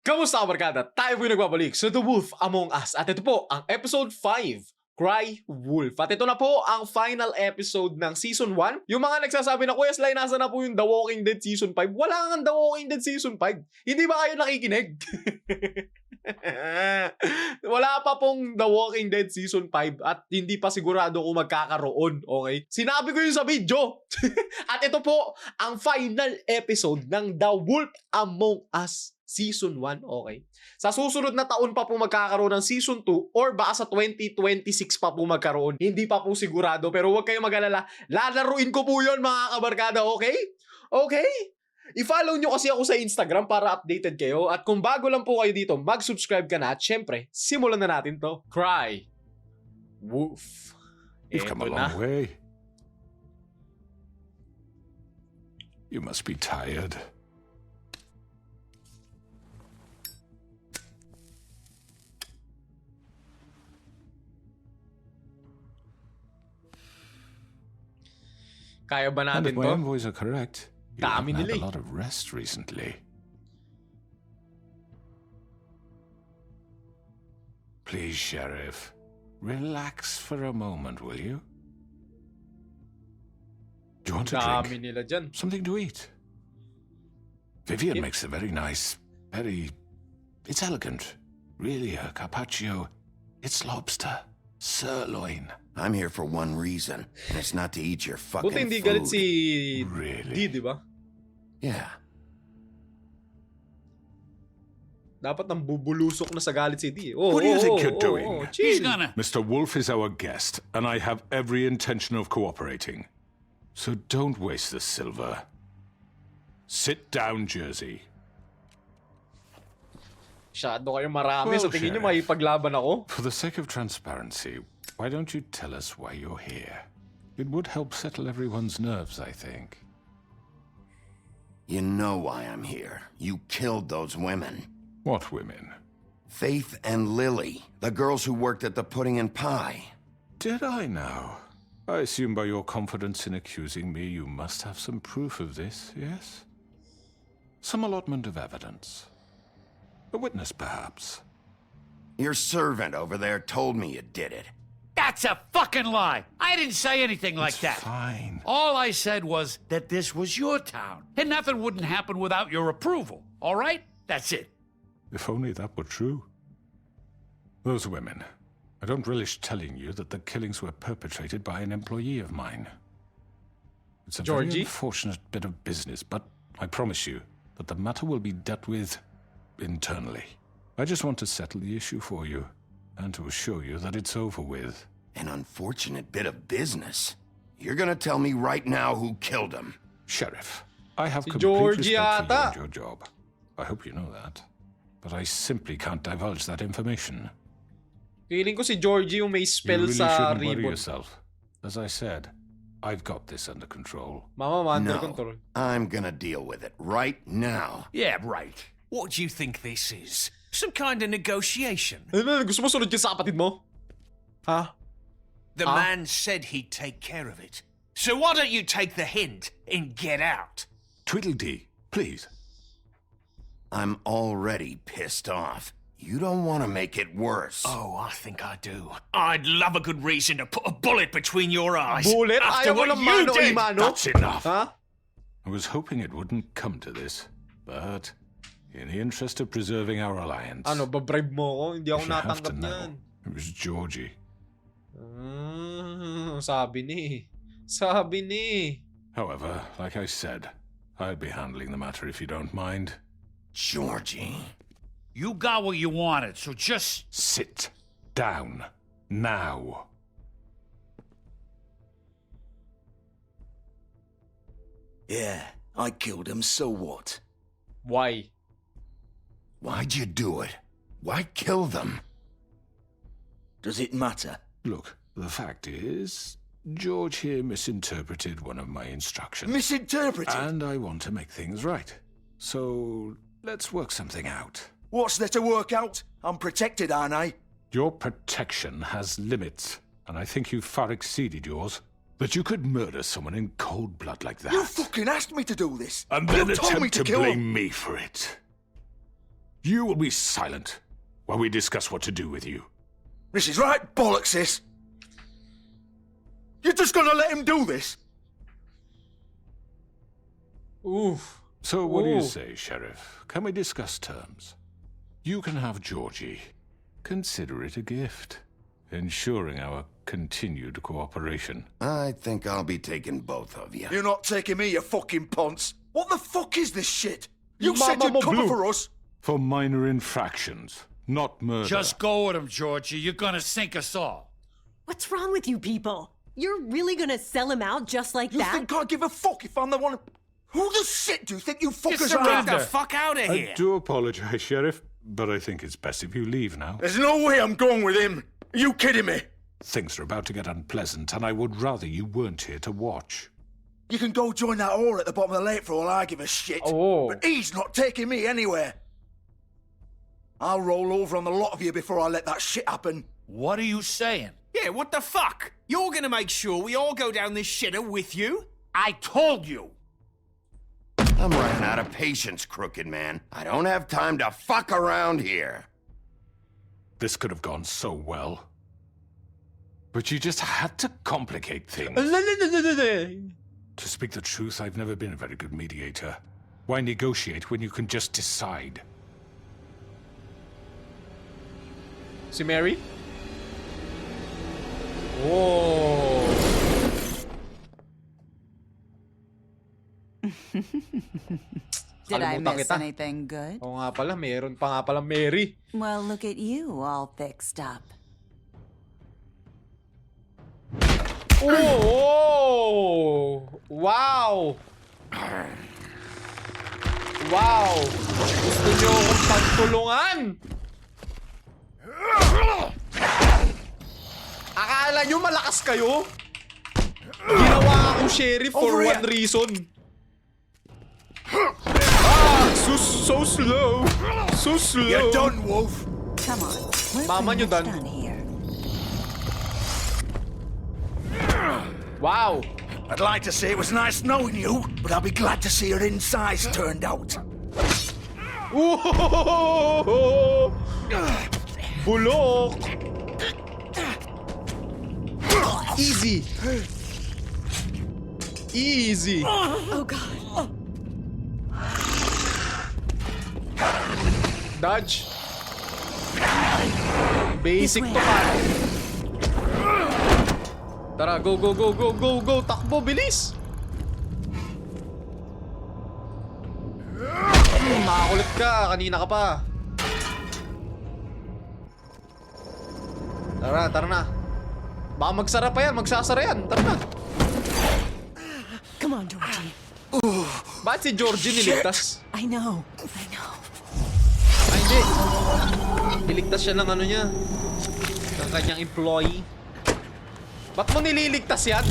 Kamusta Kabarkada? Tayo po'y nagbabalik sa The Wolf Among Us. At ito po ang episode 5, Cry Wolf. At ito na po ang final episode ng Season 1. Yung mga nagsasabi na, Kuya Sly, nasa na po yung The Walking Dead Season 5? Wala nga The Walking Dead Season 5. Hindi ba kayo nakikinig? Wala pa pong The Walking Dead Season 5 at hindi pa sigurado kung magkakaroon, okay? Sinabi ko yun sa video. At ito po ang final episode ng The Wolf Among Us Season 1, okay? Sa susunod na taon pa po magkakaroon ng Season 2 or baka sa 2026 pa po magkaroon. Hindi pa po sigurado pero huwag kayong mag-alala. Lalaruin ko po yun mga kabarkada, okay? Okay? I-follow nyo kasi ako sa Instagram para updated kayo. At kung bago lang po kayo dito, mag-subscribe ka na. At syempre, simulan na natin to. Cry Wolf. You've come a long way. You must be tired. Kaya ba And natin if my to? envoys are correct, you Dami haven't nila had eh. a lot of rest recently. Please, Sheriff, relax for a moment, will you? Do you want a Dami drink? nila dyan. Something to eat? Vivian makes a very nice, it's elegant. Really, a carpaccio. It's lobster, sirloin. I'm here for one reason, and it's not to eat your fucking Buti hindi food. galit si Really? D, di ba? Yeah. Dapat nang bubulusok na sa galit si D. Oh, What do you think you're doing? Chill. Mr. Wolf is our guest, and I have every intention of cooperating. So don't waste the silver. Sit down, Jersey. Masyado kayo marami. Well, Sa tingin nyo, Sheriff. makipaglaban ako? For the sake of transparency, why don't you tell us why you're here? It would help settle everyone's nerves, I think. You know why I'm here. You killed those women. What women? Faith and Lily, the girls who worked at the Pudding and Pie. Did I now? I assume by your confidence in accusing me, you must have some proof of this, yes? Some allotment of evidence. A witness, perhaps. Your servant over there told me you did it. That's a fucking lie. I didn't say anything like It's that. fine. All I said was that this was your town, and nothing wouldn't happen without your approval. All right? That's it. If only that were true. Those women. I don't relish telling you that the killings were perpetrated by an employee of mine. It's a very Georgie? unfortunate bit of business, but I promise you that the matter will be dealt with internally. I just want to settle the issue for you, and to assure you that it's over with. An unfortunate bit of business. You're gonna tell me right now who killed him. Sheriff, I have Si complete Georgie respect for you ata. and your job. I hope you know that. But I simply can't divulge that information. Feeling ko si Georgie yung may You spell really sa shouldn't worry ribbon. yourself. As I said, I've got this under control. Mama, under No, control. I'm gonna deal with it right now. Yeah, right. What do you think this is? Some kind of negotiation? Ano, gusto mo sunod ka sa kapatid mo? Ha? The man said he'd take care of it. So why don't you take the hint and get out? Tweedledee, please. I'm already pissed off. You don't want to make it worse. Oh, I think I do. I'd love a good reason to put a bullet between your eyes. Bullet? After Ayaw ko what ng you mano did. mano. That's enough. Ha? I was hoping it wouldn't come to this, but in the interest of preserving our alliance, Ano, babribe mo ako? Hindi ako if you have to natanggap know, niyan. it was Georgie. Sabi ni. Sabi ni. However, like I said, I'd be handling the matter if you don't mind. Georgie. You got what you wanted, so just... Sit down now. Yeah, I killed him, so what? Why? Why'd you do it? Why kill them? Does it matter? Look, the fact is, George here misinterpreted one of my instructions. Misinterpreted? And I want to make things right. So, let's work something out. What's there to work out? I'm protected, aren't I? Your protection has limits, and I think you've far exceeded yours. That you could murder someone in cold blood like that. You fucking asked me to do this. and then you told me attempt to to kill blame him. me for it. You will be silent while we discuss what to do with you. This is right bollocks, this. You're just gonna let him do this? Oof. So what do you Ooh. say, Sheriff? Can we discuss terms? You can have Georgie. Consider it a gift, ensuring our continued cooperation. I think I'll be taking both of you. You're not taking me, you fucking ponce. What the fuck is this shit? You said Mama you'd cover Blue. for us. For minor infractions, not murder. Just go with him, Georgie. You're gonna sink us all. What's wrong with you people? You're really gonna sell him out just like You that? think I give a fuck if I'm the one? Who the shit do you think you fuckers surrender. are? Get the fuck out of I here. do apologize, Sheriff, but I think it's best if you leave now. There's no way I'm going with him. Are you kidding me? Things are about to get unpleasant, and I would rather you weren't here to watch. You can go join that whore at the bottom of the lake for all I give a shit. Oh. But he's not taking me anywhere. I'll roll over on the lot of you before I let that shit happen. What are you saying? Yeah, what the fuck? You're gonna make sure we all go down this shitter with you? I told you. I'm running out of patience, crooked man. I don't have time to fuck around here. This could have gone so well. But you just had to complicate things. To speak the truth, I've never been a very good mediator. Why negotiate when you can just decide? Si Mary? Oh. Did I Kalimutan miss kita. anything good? Oo nga pala, meron pa nga pala Mary. Well, look at you, all fixed up. Oh! Wow! Wow! Gusto niyo akong pagtulungan? Akala niyo malakas kayo? Ginawa akong sheriff for Over here. one reason. So slow. So slow. You're done, Wolf. Come on, we're Mama pretty nyo much done. done here. Wow! I'd like to say it was nice knowing you, but I'll be glad to see your insides turned out. Ooh! Bulok! Easy! Easy! Oh God. Dodge! Basic This to way. ka. Tara, go, go, go, go, go, go! Takbo, bilis! Makakulit ka, kanina ka pa. Tara, tara na. Baka magsara pa yan, magsasara yan. Tara na. Come on, Georgie. Bakit si Georgie niligtas? I know. Ay, hindi. Niligtas siya ng ano niya. Ng kanyang employee. Ba't mo nililigtas yan?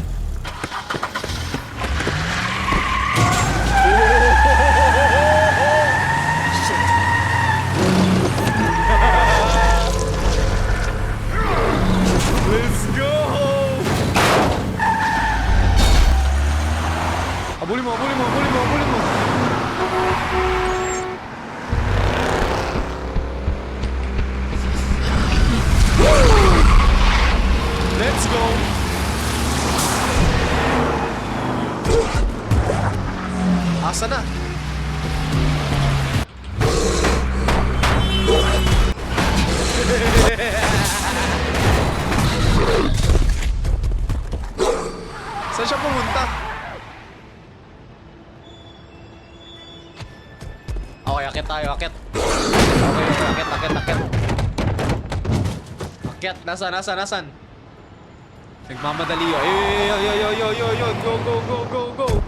Let's go! Abulin mo, abulin mo, abulin mo, abulin mo. Let's go! Asa na? Saan siya pumunta? Okay, akit tayo, akit. Okay, akit. Akit, nasan? Nagmamadali yun. Ayun, go.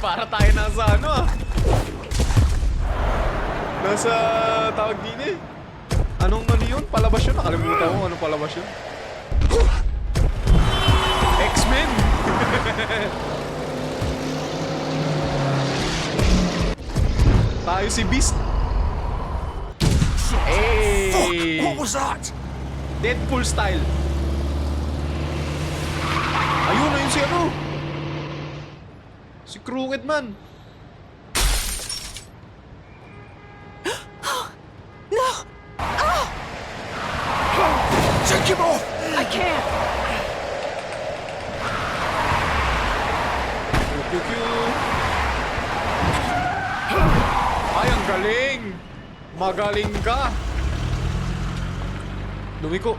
Para tayo nasa ano ah. Nasa tawag din eh. Anong ano yun? Palabas yun? Nakalimutan ko anong palabas yun. X-Men! Tayo si Beast. Hey! What was that? Deadpool style. Ayun si ano. Si Crooked Man. Galing! Magaling ka! Lumiko.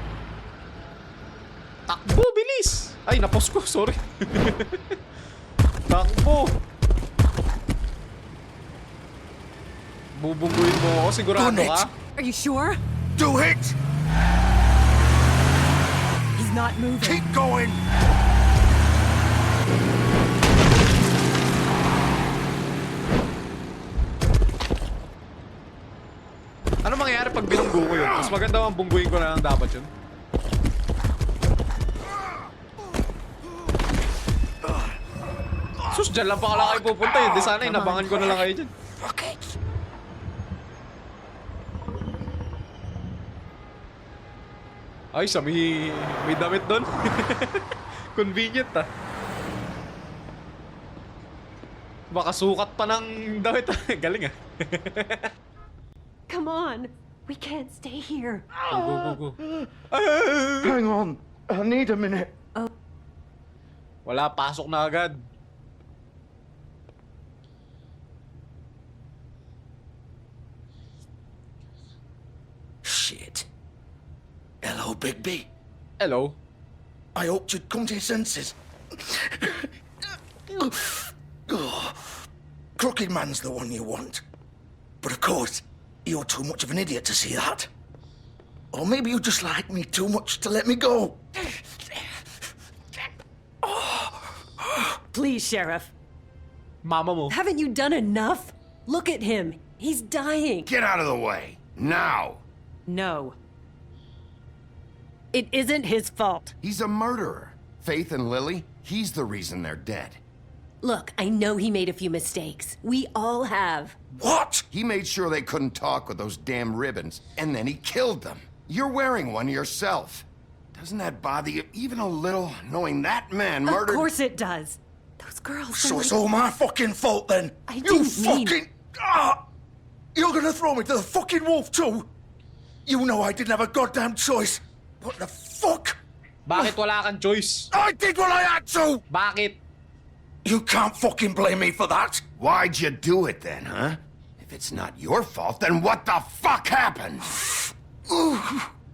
Takbo, bilis! Ay, napos ko, sorry. Takbo! Bubungguin mo ako, sigurado Gunit. ka? Are you sure? Do it! He's not moving. Keep going! Ano mangyayari pag binunggo ko yun? Mas maganda ang bungguin ko na lang dapat yun. Sus, dyan lang pa kala kayo pupunta yun. Di sana inabangan ko na lang kayo dyan. Ay, may damit doon. Convenient ah. Baka sukat pa ng damit. Galing ah. Come on. We can't stay here. Go. Hang on. I need a minute. Wala, pasok na agad. Shit. Hello, Bigby. Hello. I hoped you'd come to your senses. Oh, Crooked Man's the one you want. But of course, you're too much of an idiot to see that. Or maybe you just like me too much to let me go. Please, Sheriff. Mama mo. Haven't you done enough? Look at him. He's dying. Get out of the way. Now. No. It isn't his fault. He's a murderer. Faith and Lily, he's the reason they're dead. Look, I know he made a few mistakes. We all have. What? He made sure they couldn't talk with those damn ribbons, and then he killed them. You're wearing one yourself. Doesn't that bother you even a little, knowing that man murdered... Of course it does. Those girls... So were it's like- all my fucking fault then? I You didn't mean- fucking... You're gonna throw me to the fucking wolf too? You know I didn't have a goddamn choice. What the fuck? Bakit wala kang choice? I did what I had to! Bakit? You can't fucking blame me for that. Why'd you do it then, huh? If it's not your fault, then what the fuck happened?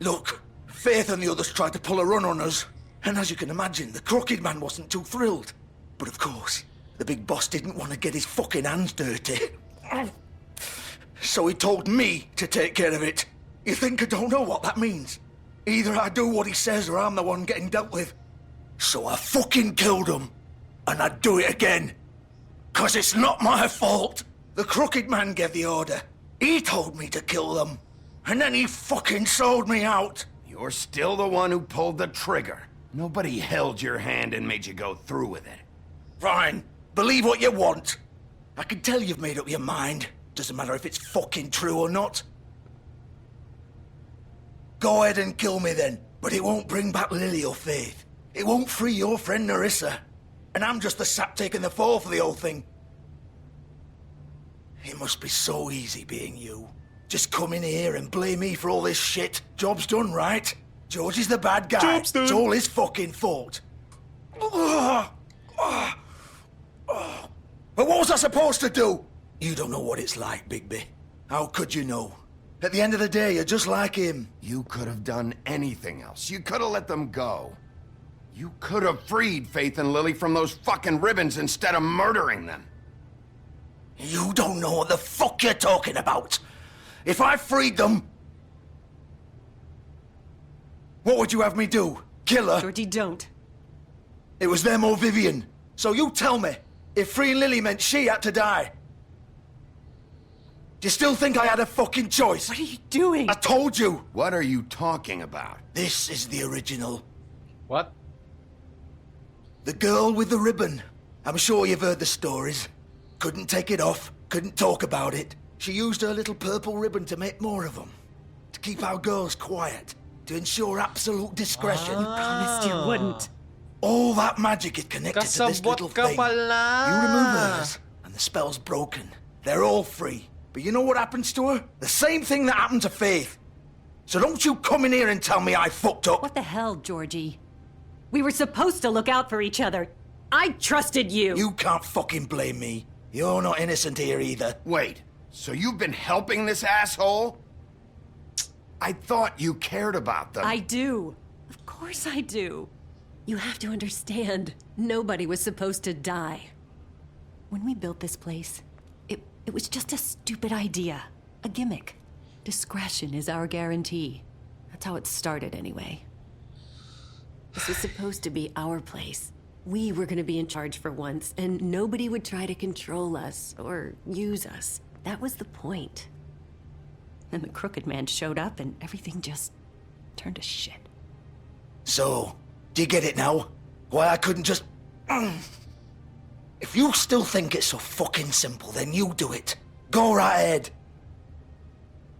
Look, Faith and the others tried to pull a run on us. And as you can imagine, the Crooked Man wasn't too thrilled. But of course, the big boss didn't want to get his fucking hands dirty. So he told me to take care of it. You think I don't know what that means? Either I do what he says or I'm the one getting dealt with. So I fucking killed him. And I'd do it again. 'Cause it's not my fault. The Crooked Man gave the order. He told me to kill them. And then he fucking sold me out. You're still the one who pulled the trigger. Nobody held your hand and made you go through with it. Fine. Believe what you want. I can tell you've made up your mind. Doesn't matter if it's fucking true or not. Go ahead and kill me then. But it won't bring back Lily or Faith. It won't free your friend Narissa. And I'm just the sap taking the fall for the whole thing. It must be so easy being you. Just come in here and blame me for all this shit. Job's done, right? George is the bad guy. Job's done. It's all his fucking fault. But what was I supposed to do? You don't know what it's like, Bigby. How could you know? At the end of the day, you're just like him. You could have done anything else. You could have let them go. You could have freed Faith and Lily from those fucking ribbons instead of murdering them. You don't know what the fuck you're talking about. If I freed them... What would you have me do? Kill her? Georgie, don't. It was them or Vivian. So you tell me, if freeing Lily meant she had to die, do you still think I had a fucking choice? What are you doing? I told you. What are you talking about? This is the original. What? The girl with the ribbon. I'm sure you've heard the stories. Couldn't take it off, couldn't talk about it. She used her little purple ribbon to make more of them. To keep our girls quiet. To ensure absolute discretion. Promised you wouldn't. All that magic is connected to this Kasabot little ka thing. pala. You remove hers, and the spell's broken. They're all free. But you know what happens to her? The same thing that happened to Faith. So don't you come in here and tell me I fucked up. What the hell, Georgie? We were supposed to look out for each other. I trusted you. You can't fucking blame me. You're not innocent here either. Wait, So you've been helping this asshole? I thought you cared about them. I do. Of course I do. You have to understand, nobody was supposed to die. When we built this place, it was just a stupid idea. A gimmick. Discretion is our guarantee. That's how it started anyway. This was supposed to be our place. We were gonna be in charge for once, and nobody would try to control us or use us. That was the point. And the crooked man showed up and everything just turned to shit. So, do you get it now? Why I couldn't just... If you still think it's so fucking simple, then you do it. Go right ahead.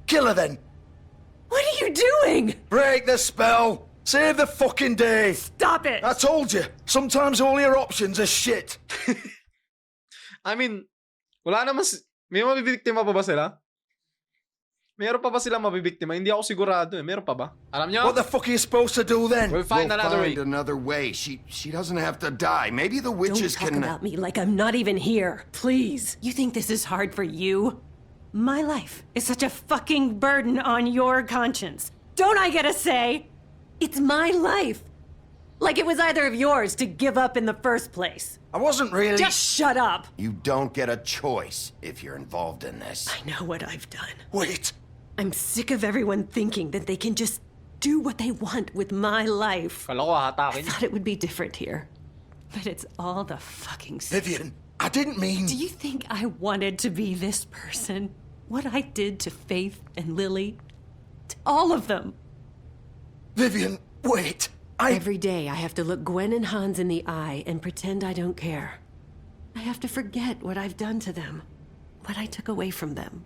Kill her then. What are you doing? Break the spell. Save the fucking day. Stop it! I told you, sometimes all your options are shit. I mean, wala naman... May mabibiktima pa ba sila? Meron pa ba sila mabibiktima? Hindi ako sigurado eh. Meron pa ba? Alam nyo? What the fuck are you supposed to do then? We'll find another way. Another way. She doesn't have to die. Maybe the witches Don't talk can... about me like I'm not even here. Please. You think this is hard for you? My life is such a fucking burden on your conscience. Don't I get a say? It's my life. Like it was either of yours to give up in the first place. I wasn't really... Just shut up. You don't get a choice if you're involved in this. I know what I've done. Wait. I'm sick of everyone thinking that they can just do what they want with my life. Kala ko I hatakin. thought it would be different here. But it's all the fucking same. Vivian, I didn't mean... Do you think I wanted to be this person? What I did to Faith and Lily? To all of them. Vivian, wait. Every day I have to look Gwen and Hans in the eye and pretend I don't care. I have to forget what I've done to them. What I took away from them.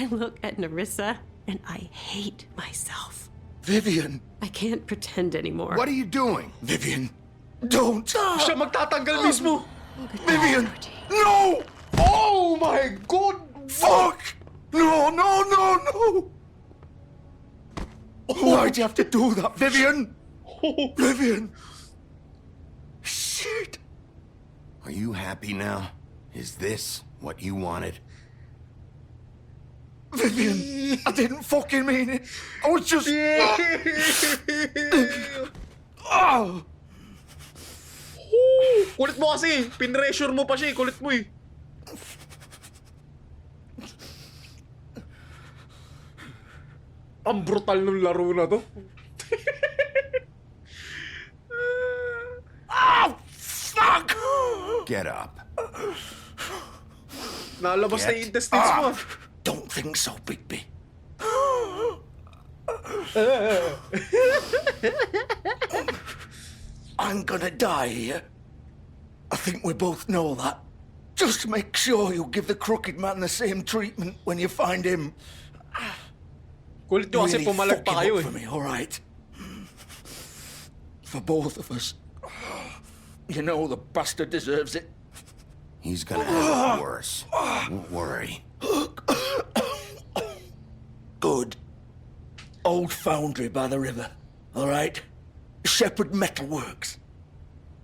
I look at Narissa and I hate myself. Vivian. I can't pretend anymore. What are you doing? Vivian, don't. Siya magtatanggal mismo. Vivian, no! Oh my God! Fuck! No, no, no, no! Why'd you have to do that, Vivian? Vivian! Shit! Are you happy now? Is this what you wanted? Vivian, I didn't fucking mean it. I was just... Oh! Kulit mo kasi. Pinressure mo pa siya eh. Kulit mo eh. Ang brutal ng laro na to. Oh, fuck! Get up. Nalabas na yung intestines mo. Don't think so, Bigby. I'm gonna die here. I think we both know that. Just make sure you give the crooked man the same treatment when you find him. Kulit nyo kasi Really pumalag fuck pa him kayo up eh. for me, all right? For both of us. You know the bastard deserves it. He's gonna have it worse. Don't worry. Good. Old foundry by the river, all right? Shepherd Metalworks.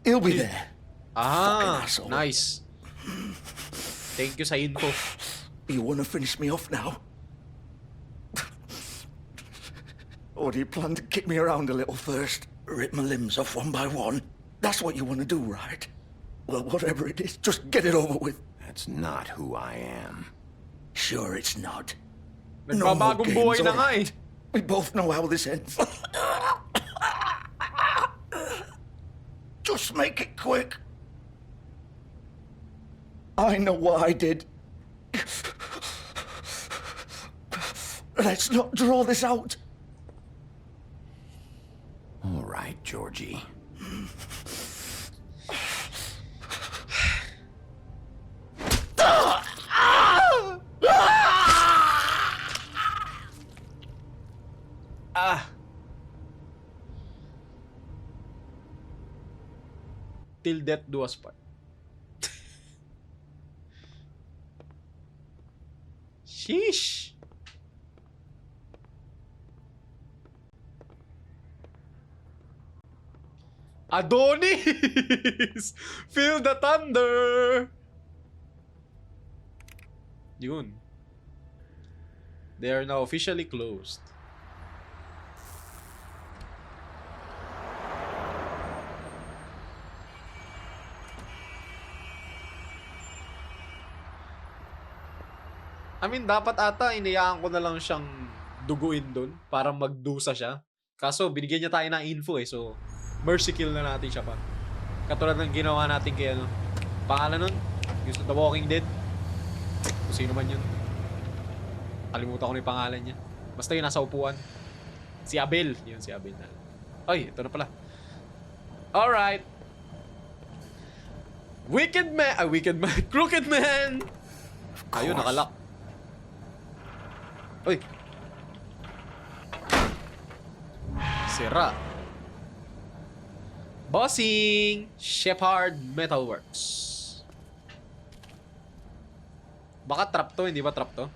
He'll be there. Ah, asshole. nice. Thank you sa info. You want to finish me off now? Or do you plan to kick me around a little first? Rip my limbs off one by one? That's what you want to do, right? Well, whatever it is, just get it over with. That's not who I am. Sure it's not. Nagbabagong buhay na nga eh. We both know how this ends. Just make it quick. I know what I did. Let's not draw this out. All right, Georgie. Till death do us part. Sheesh. Adonis! Feel the thunder! Yun. They are now officially closed. I mean, dapat ata inayaan ko na lang siyang duguin doon para magdusa siya. Kaso, binigyan niya tayo ng info eh. So, mercy kill na natin siya pa. Katulad ng ginawa natin kay ano. Pangalan nun? Yung The Walking Dead. Kung sino man yun. Kalimutan ko na yung pangalan niya. Basta yun, nasa upuan. Si Abel. Yun, si Abel na. Ay, ito na pala. Alright. Wicked Man. Ay, Wicked Man. Crooked Man. Ayun, nakalock. Uy. Sira. Bossing. Shepard Metalworks. Baka trap to, hindi ba trap to?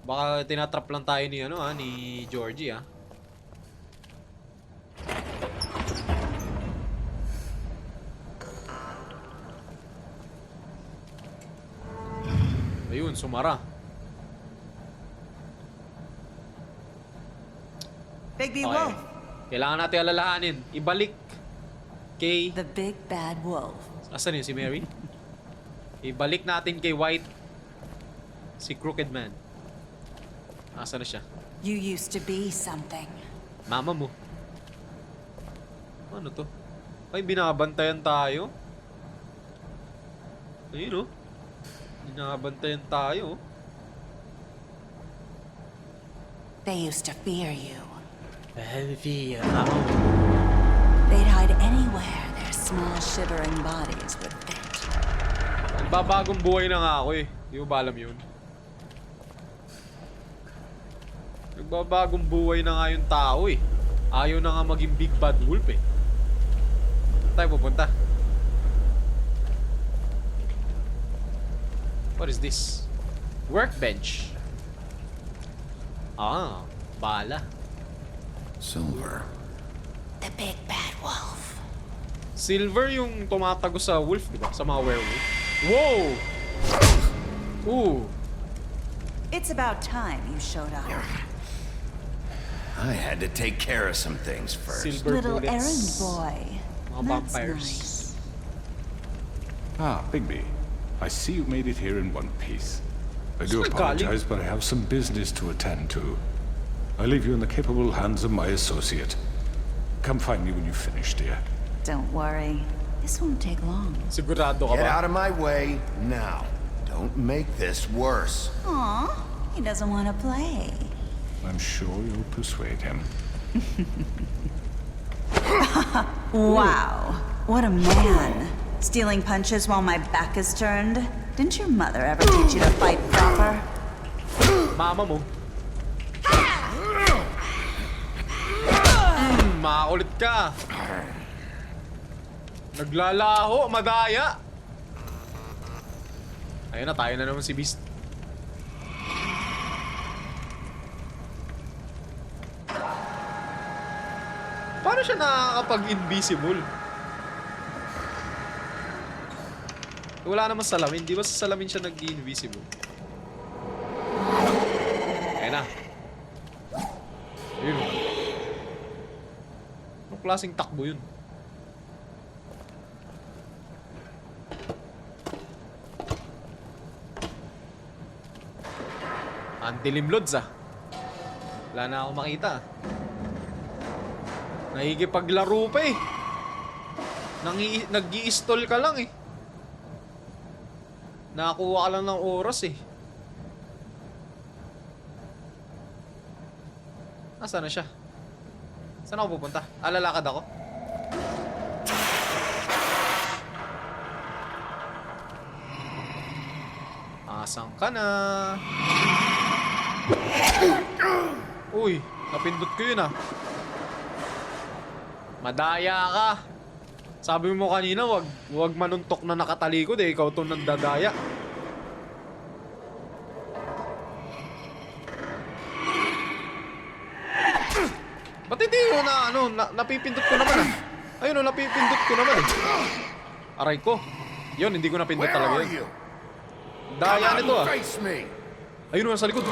Baka tinatrap lang tayo ni ano ni Georgie Ayun, sumara. Big B Okay. Wolf. Kailangan natin alalahanin. Ibalik kay... The Big Bad Wolf. Asan yun? Si Mary? Ibalik natin kay White si Crooked Man. Asan na siya? You used to be something. Mama mo. Ano to? Ay, binabantayan tayo. Ayun, oh. Binabantayan tayo. They used to fear you. Mama mo. They'd hide anywhere their small shivering bodies would fit. Nagbabagong buhay na nga ako eh. Di mo ba alam yun? Nagbabagong buhay na nga yung tao eh. Ayaw na nga maging big bad wolf eh. Saan tayo pupunta? What is this? Workbench. Ah, bala. Silver. The Big Bad Wolf. Silver yung tumatago sa wolf, di ba? Sa mga werewolf. Whoa! Ooh. It's about time you showed up. I had to take care of some things first. Silver Little bullets. errand boy. Mga That's vampires. nice. Ah, Bigby. I see you made it here in one piece. I do Saan galing? apologize, but I have some business to attend to. I leave you in the capable hands of my associate. Come find me when you've finished, dear. Don't worry. This won't take long. Sigurado ka Get ba? out of my way now. Don't make this worse. Aw, he doesn't want to play. I'm sure you'll persuade him. Wow, what a man. Stealing punches while my back is turned? Didn't your mother ever teach you to fight proper? Mama mo. Makakulit ka. Naglalaho, madaya. Ayun na, tayo na naman si Beast. Paano siya nakakapag-invisible? Wala naman salamin. Di ba sa salamin siya nag-invisible? Ayun na. Ayun. Anong klaseng takbo yun? Ang dilim lods Wala na akong makita Nahigipaglaro pa eh. Nag-i-stall ka lang eh. Nakakuha ka lang ng oras eh. Nasaan na siya? Saan ako pupunta? Lalakad ako? Asan ka na? Uy, napindot ko yun Madaya ka. Sabi mo kanina, wag manuntok na nakatalikod eh. Ikaw itong nagdadaya. Ba't hindi yun napipindot ko naman Ayun napipindot ko naman Aray ko. Yun, hindi ko napindot talaga yun. Daya Come nito out ah. and face me. Ayun nasa likod.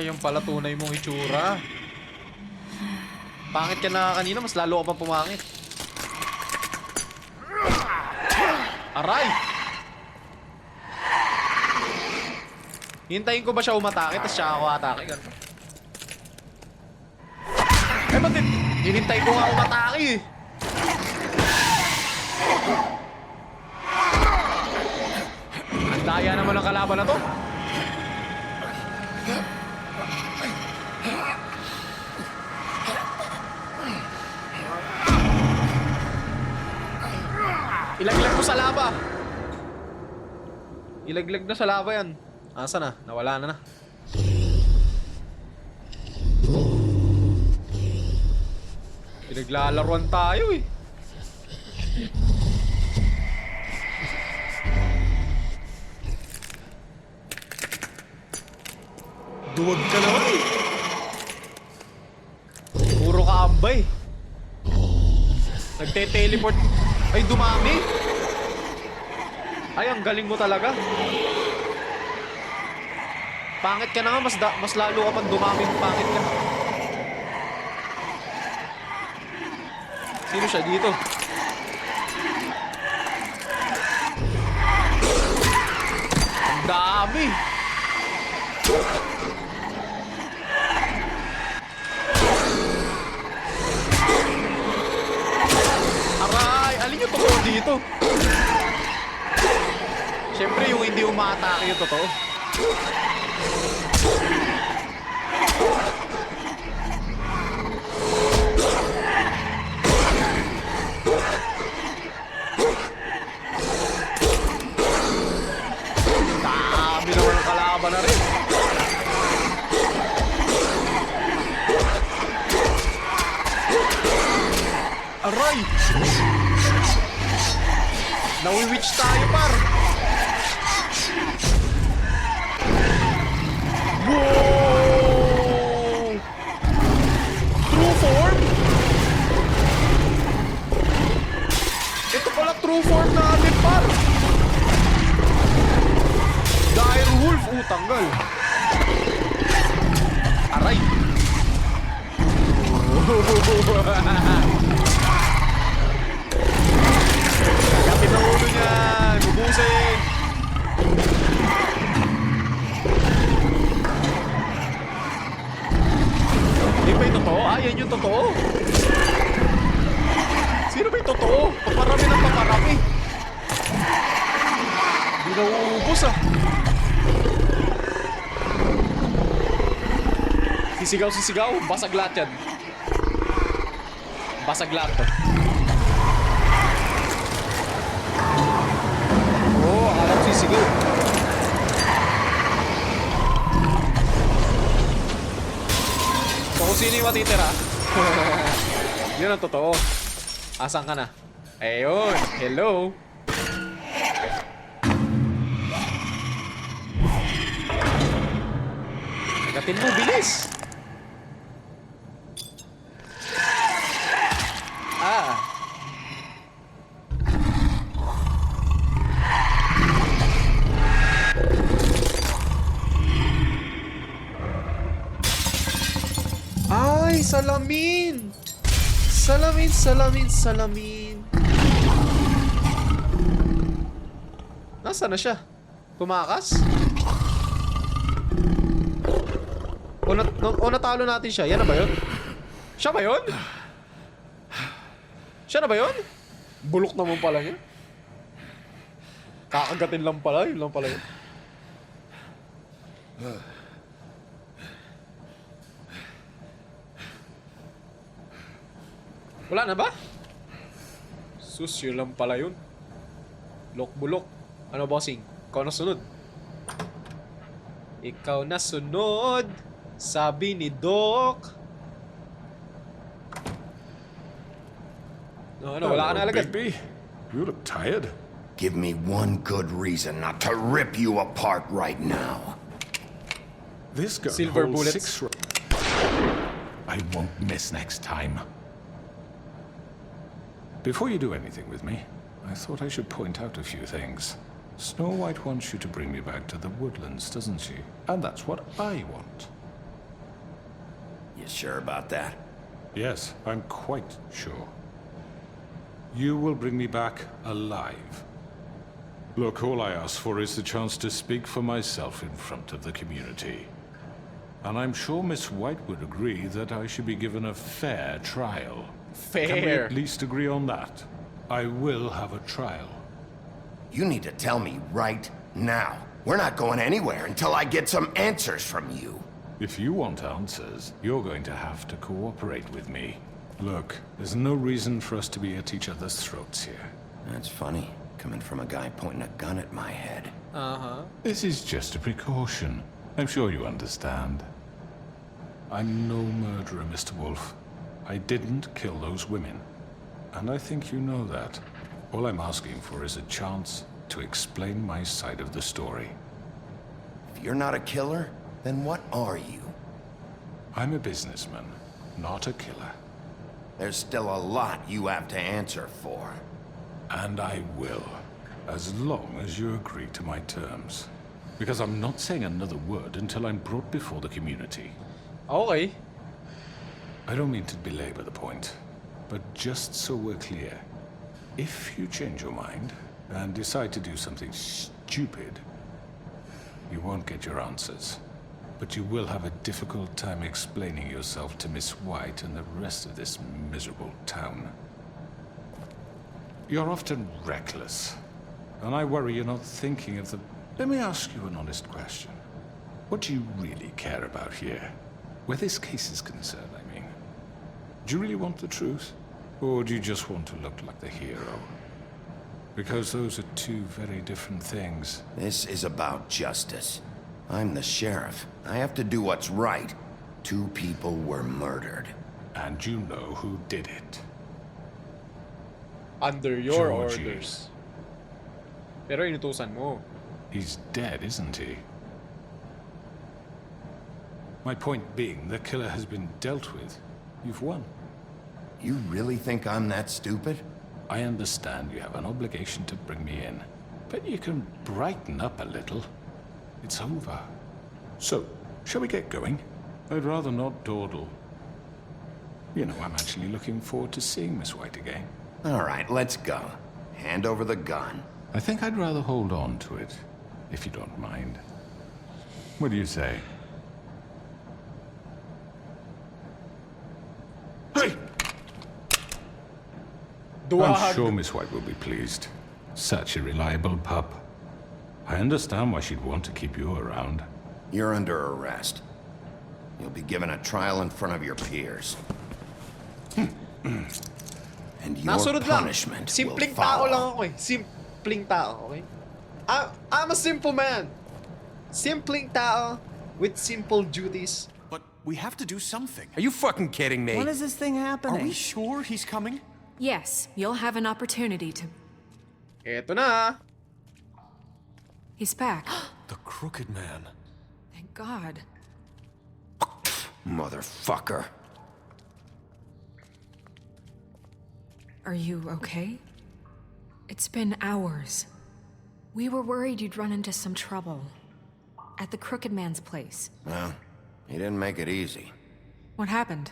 Yung pala tunay mong itsura. Pangit ka na kanina, mas lalo ka pa pumangit. Aray! Hintayin ko ba siya umatake, tapos siya ako atake? Ganun. Ba't hinintay ko nga umatake eh? Ang daya naman ng kalaban na to. Ilaglag ko sa lava. Ilaglag na sa lava yan. Asa na? Nawala na. Pinaglalaruan tayo eh. Duwag ka naman eh. Puro kaambay. Nagte-teleport. Ay, dumami. Ay, ang galing mo talaga. Pangit ka na nga, mas lalo ka pang dumami. Pangit ka. Sino siya dito? Ang dami. Aray, alin yung totoo dito? Siyempre yung hindi umatake yung totoo. Dami naman ang kalaban na rin. Aray! Nawi-witch tayo, par! Wow! True form? Ito pala true form natin, par! Dire Wolf! Tanggal! Aray! Kapit ang ulo niya! Bubusin! Hindi ba yung totoo? Yan yung totoo! Sino ba yung totoo? Paparami ng paparami! Hindi na uubos ah! Sisigaw, basag lahat yan. Basag lahat to. Akala ko sisigaw. So kung sino yung matitira? Yun ang totoo. Asan ka na? Ayun, hello. Agatin mo, bilis! Ay, salamin! Salamin. Nasaan na siya? Tumakas? O natalo natin siya. Yan na ba yun? Siya ba yun? Siya na ba yun? Bulok naman pala niya. Kakagatin lang pala. Yun lang pala yun. Wala na ba? Sus, yun lang pala yun. Bulok. Ano, bossing? Ikaw na sunod. Ikaw na sunod. Sabi ni Doc. Wala ka na alagad. Bigby, you look tired. Give me one good reason not to rip you apart right now. This gun Silver holds bullets. 6 rounds. I won't miss next time. Before you do anything with me, I thought I should point out a few things. Snow White wants you to bring me back to the woodlands, doesn't she? And that's what I want. You sure about that? Yes, I'm quite sure. You will bring me back alive. Look, all I ask for is the chance to speak for myself in front of the community. And I'm sure Miss White would agree that I should be given a fair trial. Can we Fair. at least agree on that? I will have a trial. You need to tell me right now. We're not going anywhere until I get some answers from you. If you want answers, you're going to have to cooperate with me. Look, there's no reason for us to be at each other's throats here. That's funny, coming from a guy pointing a gun at my head. This is just a precaution. I'm sure you understand. I'm no murderer, Mr. Wolf. I didn't kill those women. And I think you know that. All I'm asking for is a chance to explain my side of the story. If you're not a killer, then what are you? I'm a businessman, not a killer. There's still a lot you have to answer for. And I will, as long as you agree to my terms. Because I'm not saying another word until I'm brought before the community. Okay. I don't mean to belabor the point, but just so we're clear, if you change your mind and decide to do something stupid, you won't get your answers. But you will have a difficult time explaining yourself to Miss White and the rest of this miserable town. You're often reckless, and I worry you're not thinking of the... Let me ask you an honest question. What do you really care about here? Where this case is concerned, I mean. Do you really want the truth? Or do you just want to look like the hero? Because those are two very different things. This is about justice. I'm the sheriff. I have to do what's right. 2 people were murdered. And you know who did it. Under your Georgie. orders. Pero inutusan mo. He's dead, isn't he? My point being, the killer has been dealt with. You've won. You really think I'm that stupid? I understand you have an obligation to bring me in, but you can brighten up a little. It's over. So, shall we get going? I'd rather not dawdle. You know, I'm actually looking forward to seeing Miss White again. All right, let's go. Hand over the gun. I think I'd rather hold on to it, if you don't mind. What do you say? Hey! I'm sure Miss White will be pleased. Such a reliable pup. I understand why she'd want to keep you around. You're under arrest. You'll be given a trial in front of your peers. And your Nasunod lang. punishment will Simpleng tao lang follow. ako eh. Simpleng tao, okay? I'm a simple man. Simpleng tao with simple duties. But we have to do something. Are you fucking kidding me? When is this thing Are happening? we sure he's coming? Yes, you'll have an opportunity to... Eto na. He's back. The Crooked Man. Thank God. Motherfucker. Are you okay? It's been hours. We were worried you'd run into some trouble. At the Crooked Man's place. Well, he didn't make it easy. What happened?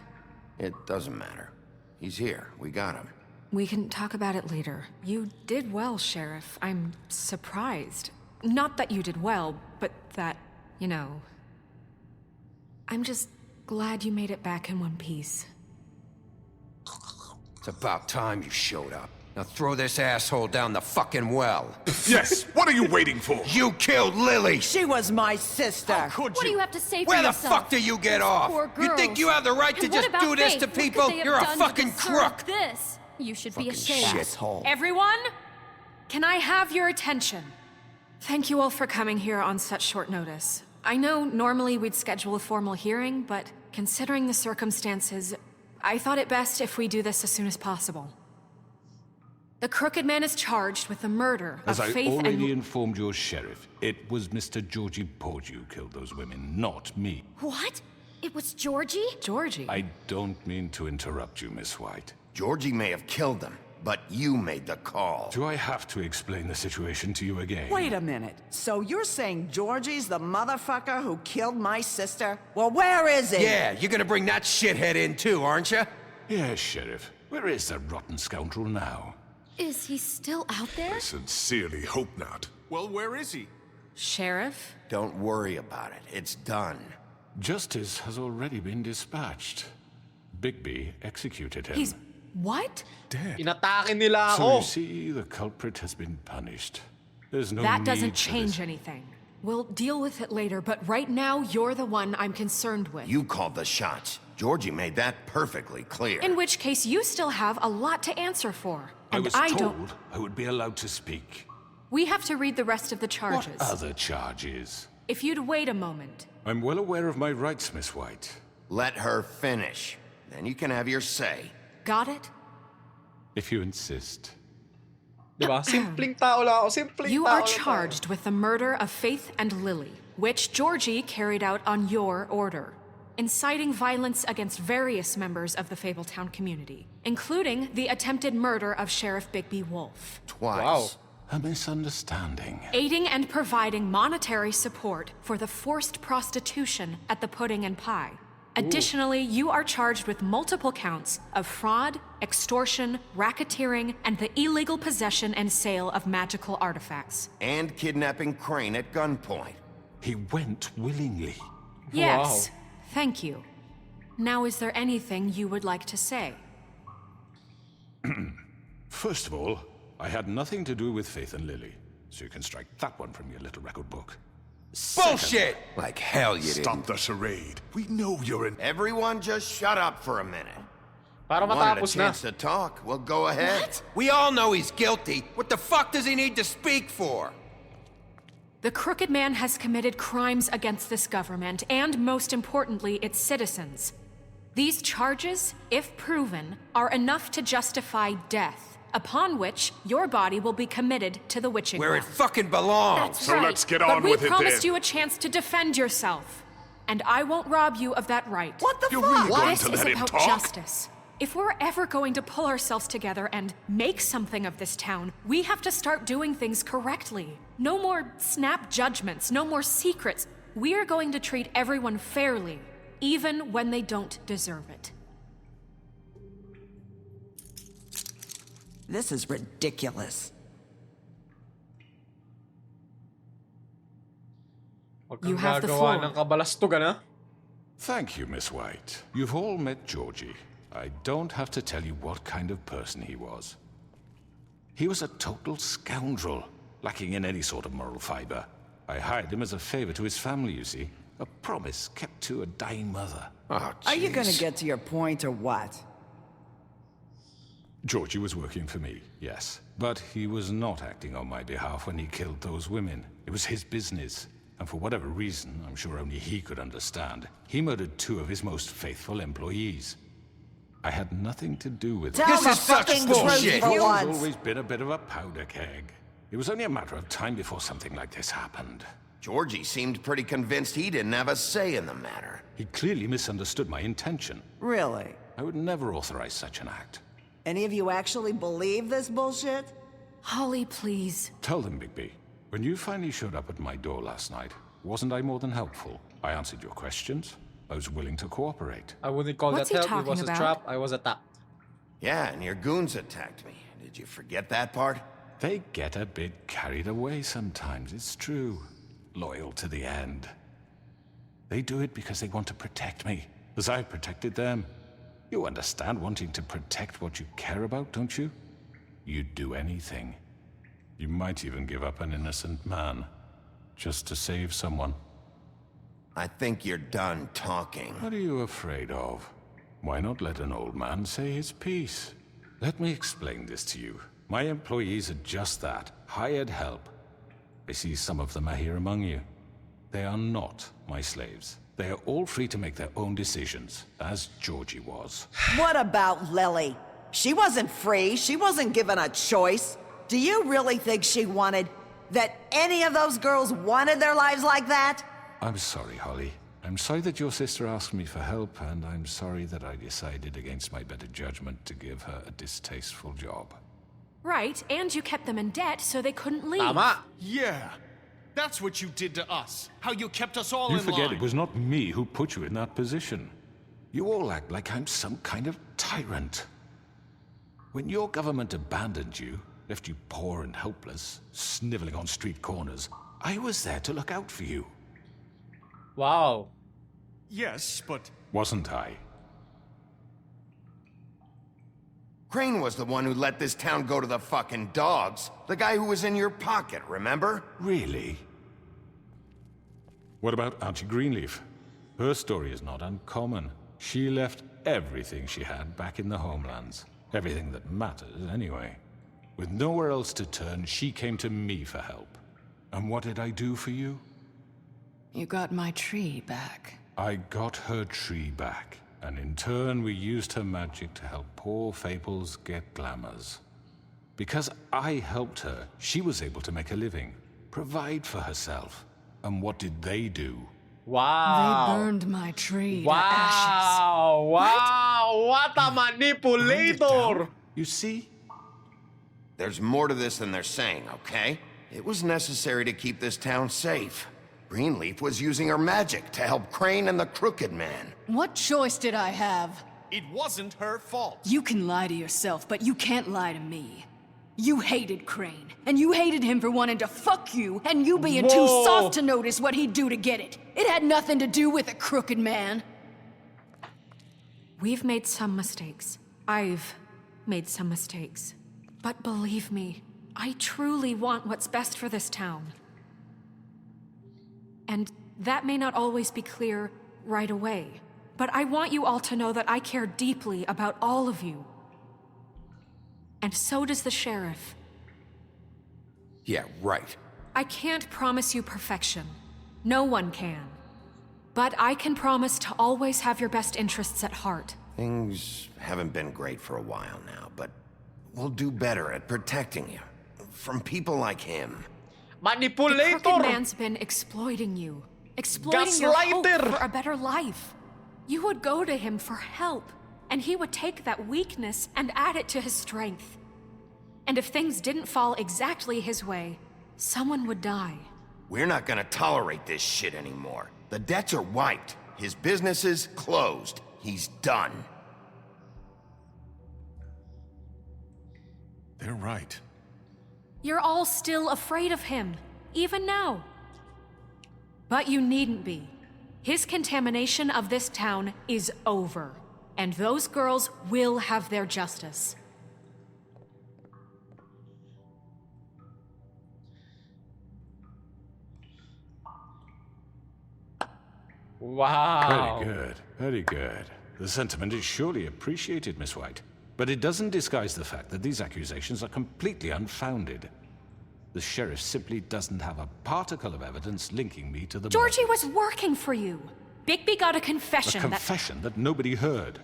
It doesn't matter. He's here. We got him. We can talk about it later. You did well, Sheriff. I'm surprised. Not that you did well, but that, you know... I'm just glad you made it back in one piece. It's about time you showed up. Now throw this asshole down the fucking well. Yes! What are you waiting for? You killed Lily! She was my sister. Could What do you have to say for Where the yourself? fuck do you get Those off? poor You think girls. you have the right to And what just about do this Faith? to What could people? they have You're a done to fucking deserve crook! This. You should be Fucking ashamed. shithole. Everyone, can I have your attention? Thank you all for coming here on such short notice. I know normally we'd schedule a formal hearing, but considering the circumstances, I thought it best if we do this as soon as possible. The Crooked Man is charged with the murder As of I Faith already and... informed your sheriff, it was Mr. Georgie Porgy who killed those women, not me. What? It was Georgie? Georgie? I don't mean to interrupt you, Miss White. Georgie may have killed them, but you made the call. Do I have to explain the situation to you again? Wait a minute. So you're saying Georgie's the motherfucker who killed my sister? Well, where is he? Yeah, you're gonna bring that shithead in too, aren't you? Yes, Sheriff. Where is that rotten scoundrel now? Is he still out there? I sincerely hope not. Well, where is he? Sheriff? Don't worry about it. It's done. Justice has already been dispatched. Bigby executed him. He's... what? Dead. Inatake nila So ako. you see, the culprit has been punished. There's no That need doesn't for change this. anything. We'll deal with it later, but right now, you're the one I'm concerned with. You called the shots. Georgie made that perfectly clear. In which case, you still have a lot to answer for. I And was I told don't... I would be allowed to speak. We have to read the rest of the What charges. other charges? If you'd wait a moment. I'm well aware of my rights, Miss White. Let her finish. Then you can have your say. Got it? If you insist. Diba? Simpleng tao lang ako. Simpleng You tao are lang tayo. charged with the murder of Faith and Lily, which Georgie carried out on your order, inciting violence against various members of the Fabletown community, including the attempted murder of Sheriff Bigby Wolf, Twice. Wow. A misunderstanding. aiding and providing monetary support for the forced prostitution at the Pudding and Pie. Additionally, you are charged with multiple counts of fraud, extortion, racketeering, and the illegal possession and sale of magical artifacts. And kidnapping Crane at gunpoint. He went willingly. Yes, thank you. Now, is there anything you would like to say? First of all, I had nothing to do with Faith and Lily, so you can strike that one from your little record book. Bullshit! Like hell you Stop didn't. the charade. We know you're an... Everyone just shut up for a minute. Para Wanted a matapos na. chance to talk? Well, go ahead. We all know he's guilty. What the fuck does he need to speak for? The Crooked Man has committed crimes against this government and, most importantly, its citizens. These charges, if proven, are enough to justify death, upon which your body will be committed to the witching Where it well. fucking belongs. That's So right. let's get but on we with it promised then. you a chance to defend yourself, and I won't rob you of that right. What the You're fuck? really going This to is let him about talk? justice. If we're ever going to pull ourselves together and make something of this town, we have to start doing things correctly. No more snap judgments, no more secrets. We are going to treat everyone fairly, even when they don't deserve it. This is ridiculous. Huwag You kang have the gagawa floor. ng kabalastugan, ha? Thank you, Miss White. You've all met Georgie. I don't have to tell you what kind of person he was. He was a total scoundrel, lacking in any sort of moral fiber. I hired him as a favor to his family, you see. A promise kept to a dying mother. Oh, Are you gonna jeez. get to your point or what? Georgie was working for me, yes. But he was not acting on my behalf when he killed those women. It was his business. And for whatever reason, I'm sure only he could understand, he murdered 2 of his most faithful employees. I had nothing to do with it. Tell This the is such fucking bullshit. truth for He's once. always been a bit of a powder keg. It was only a matter of time before something like this happened. Georgie seemed pretty convinced he didn't have a say in the matter. He clearly misunderstood my intention. Really? I would never authorize such an act. Any of you actually believe this bullshit? Holly, please. Tell them, Bigby, when you finally showed up at my door last night, wasn't I more than helpful? I answered your questions. I was willing to cooperate. I wouldn't call What's that he help. It was talking a about? trap. I was attacked. Yeah, and your goons attacked me. Did you forget that part? They get a bit carried away sometimes, it's true. Loyal to the end. They do it because they want to protect me, as I've protected them. You understand wanting to protect what you care about, don't you? You'd do anything. You might even give up an innocent man, just to save someone. I think you're done talking. What are you afraid of? Why not let an old man say his piece? Let me explain this to you. My employees are just that, hired help. I see some of them are here among you. They are not my slaves. They are all free to make their own decisions, as Georgie was. What about Lily? She wasn't free. She wasn't given a choice. Do you really think she wanted... that any of those girls wanted their lives like that? I'm sorry, Holly. I'm sorry that your sister asked me for help, and I'm sorry that I decided against my better judgment to give her a distasteful job. Right, and you kept them in debt so they couldn't leave. Tama. Yeah. That's what you did to us. How you kept us all You in forget line. it was not me who put you in that position. You all act like I'm some kind of tyrant. When your government abandoned you, left you poor and helpless, sniveling on street corners, I was there to look out for you. Wow. Yes, but... Wasn't I? Crane was the one who let this town go to the fucking dogs. The guy who was in your pocket, remember? Really? What about Auntie Greenleaf? Her story is not uncommon. She left everything she had back in the homelands. Everything that matters, anyway. With nowhere else to turn, she came to me for help. And what did I do for you? You got my tree back. I got her tree back, and in turn we used her magic to help poor Faples get glamours. Because I helped her, she was able to make a living, provide for herself. And what did they do? Wow. They burned my tree to ashes. Wow. Wow. What a manipulator. You see? There's more to this than they're saying, okay? It was necessary to keep this town safe. Greenleaf was using her magic to help Crane and the Crooked Man. What choice did I have? It wasn't her fault. You can lie to yourself, but you can't lie to me. You hated Crane, and you hated him for wanting to fuck you, and you being too soft to notice what he'd do to get it. It had nothing to do with a Crooked Man. We've made some mistakes. I've made some mistakes. But believe me, I truly want what's best for this town. And that may not always be clear right away, but I want you all to know that I care deeply about all of you. And so does the sheriff. Yeah, right. I can't promise you perfection. No one can. But I can promise to always have your best interests at heart. Things haven't been great for a while now, but we'll do better at protecting you. From people like him. Manipulator! The Crooked Man's been exploiting you. Exploiting your hope for a better life. You would go to him for help, and he would take that weakness and add it to his strength. And if things didn't fall exactly his way, someone would die. We're not gonna tolerate this shit anymore. The debts are wiped. His business is closed. He's done. They're right. You're all still afraid of him, even now. But you needn't be. His contamination of this town is over, and those girls will have their justice. Wow. Very good, very good. The sentiment is surely appreciated, Miss White. But it doesn't disguise the fact that these accusations are completely unfounded. The sheriff simply doesn't have a particle of evidence linking me to the Georgie murders. was working for you. Bigby got a confession A confession that nobody heard.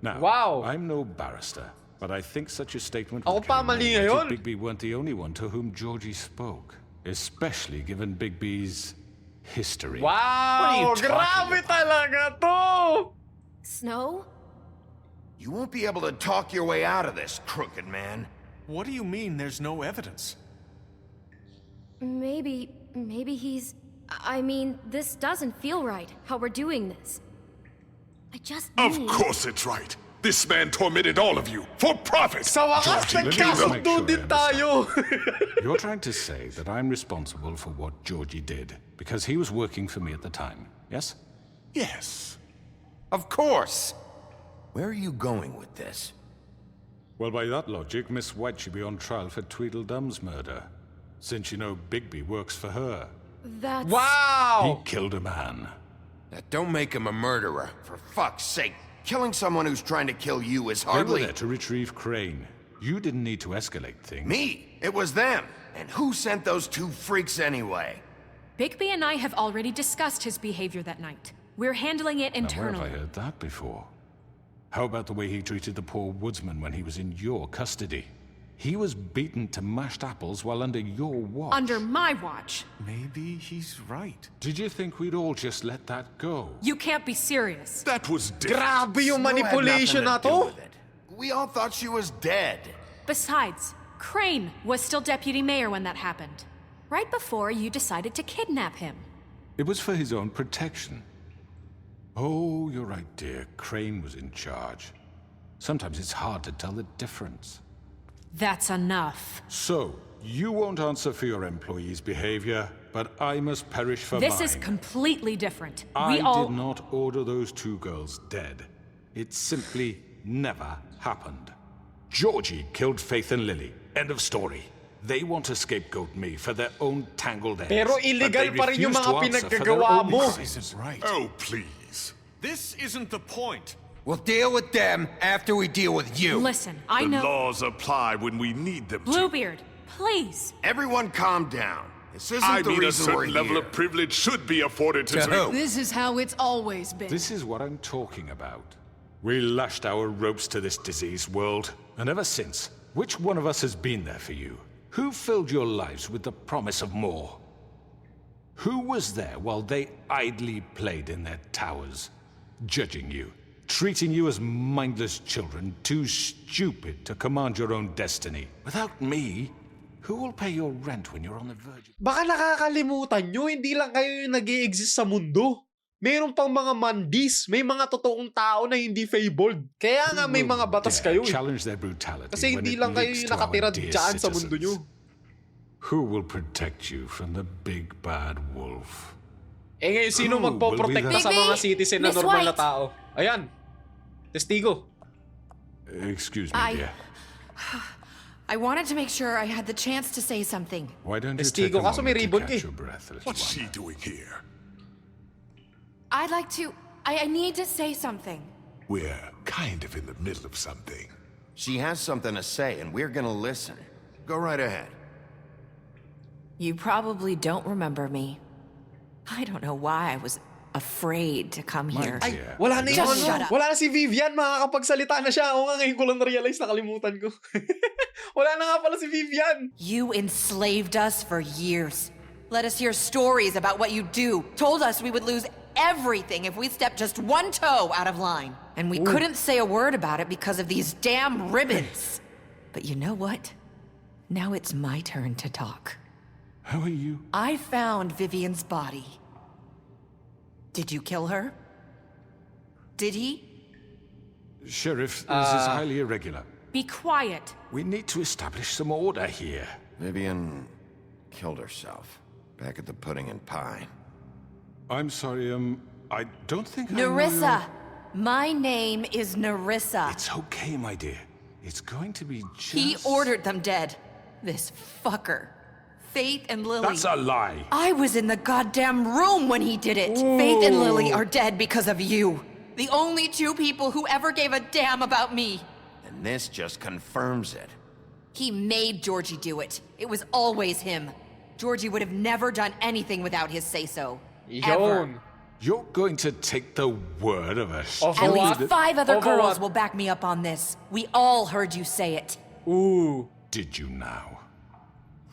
Now, I'm no barrister, but I think such a statement would carry more weight if Bigby weren't the only one to whom Georgie spoke. Especially given Bigby's history. Wow! Grabe talaga to! Snow? You won't be able to talk your way out of this, Crooked Man. What do you mean there's no evidence? Maybe he's... I mean, this doesn't feel right, how we're doing this. I just Of need... course it's right. This man tormented all of you for profit. Sa wakas, nagkasundo din tayo. You're trying to say that I'm responsible for what Georgie did, because he was working for me at the time, yes? Yes. Of course. Where are you going with this? Well, by that logic, Miss White should be on trial for Tweedledum's murder, since you know Bigby works for her. That's... He killed a man. Now, don't make him a murderer, for fuck's sake. Killing someone who's trying to kill you is hardly... They were there to retrieve Crane. You didn't need to escalate things. Me? It was them. And who sent those two freaks anyway? Bigby and I have already discussed his behavior that night. We're handling it Now, where internally. have I heard that before? How about the way he treated the poor woodsman when he was in your custody? He was beaten to mashed apples while under your watch. Under my watch. Maybe he's right. Did you think we'd all just let that go? You can't be serious. That was different. Grabe yung manipulation na to. We all thought she was dead. Besides, Crane was still deputy mayor when that happened. Right before you decided to kidnap him. It was for his own protection. Oh, you're right, dear. Crane was in charge. Sometimes it's hard to tell the difference. That's enough. So, you won't answer for your employees' behavior, but I must perish for mine. This is completely different. I We all... did not order those 2 girls dead. It simply never happened. Georgie killed Faith and Lily. End of story. They want to scapegoat me for their own tangled ends. Pero illegal pa rin yung mga pinaggagawa mo. Right. Oh, please. This isn't the point. We'll deal with them after we deal with you. Listen, I The know... laws apply when we need them to. Bluebeard, please. Everyone calm down. This isn't I the mean, a reason we're certain level here. of privilege should be afforded to... who? This is how it's always been. This is what I'm talking about. We lashed our ropes to this diseased world, and ever since, which one of us has been there for you? Who filled your lives with the promise of more? Who was there while they idly played in their towers, judging you, treating you as mindless children, too stupid to command your own destiny? Without me, who will pay your rent when you're on the verge? Baka nakakalimutan nyo, hindi lang kayo yung nag-i-exist sa mundo. Meron pang mga mandis, may mga totoong tao na hindi fabled. Kaya nga may mga batas kayo. Challenge their brutality. Kasi hindi lang kayo yung nakatira dyan sa mundo nyo. Who will protect you from the big bad wolf? Eh ngayon, sino magpoprotekta sa mga citizen na normal na tao? Ayan, testigo. Excuse me, dear. I wanted to make sure I had the chance to say something. Why don't you take a moment to catch your breath, little What's one? she doing here? I'd like to... I need to say something. We're kind of in the middle of something. She has something to say, and we're gonna listen. Go right ahead. You probably don't remember me. I don't know why I was afraid to come here. Ay, wala na yung Just shut ano. up. Wala na si Vivian, makakapagsalita na siya. Oo nga, ngayon ko lang na-realize, nakalimutan ko. Wala na nga pala si Vivian. You enslaved us for years. Let us hear stories about what you do. Told us we would lose everything if we stepped just one toe out of line. And we couldn't say a word about it because of these damn ribbons. But you know what? Now it's my turn to talk. How are you? I found Vivian's body. Did you kill her? Did he? Sheriff, this is highly irregular. Be quiet. We need to establish some order here. Vivian killed herself back at the Pudding and Pie. I'm sorry, I don't think I know Nerissa! My name is Nerissa. It's okay, my dear. It's going to be just... He ordered them dead. This fucker. Faith and Lily. That's a lie. I was in the goddamn room when he did it. Faith and Lily are dead because of you. The only 2 people who ever gave a damn about me. And this just confirms it. He made Georgie do it. It was always him. Georgie would have never done anything without his say-so. Ever. Yon. You're going to take the word of a... At least 5 other Over girls what? will back me up on this. We all heard you say it. Ooh. Did you now?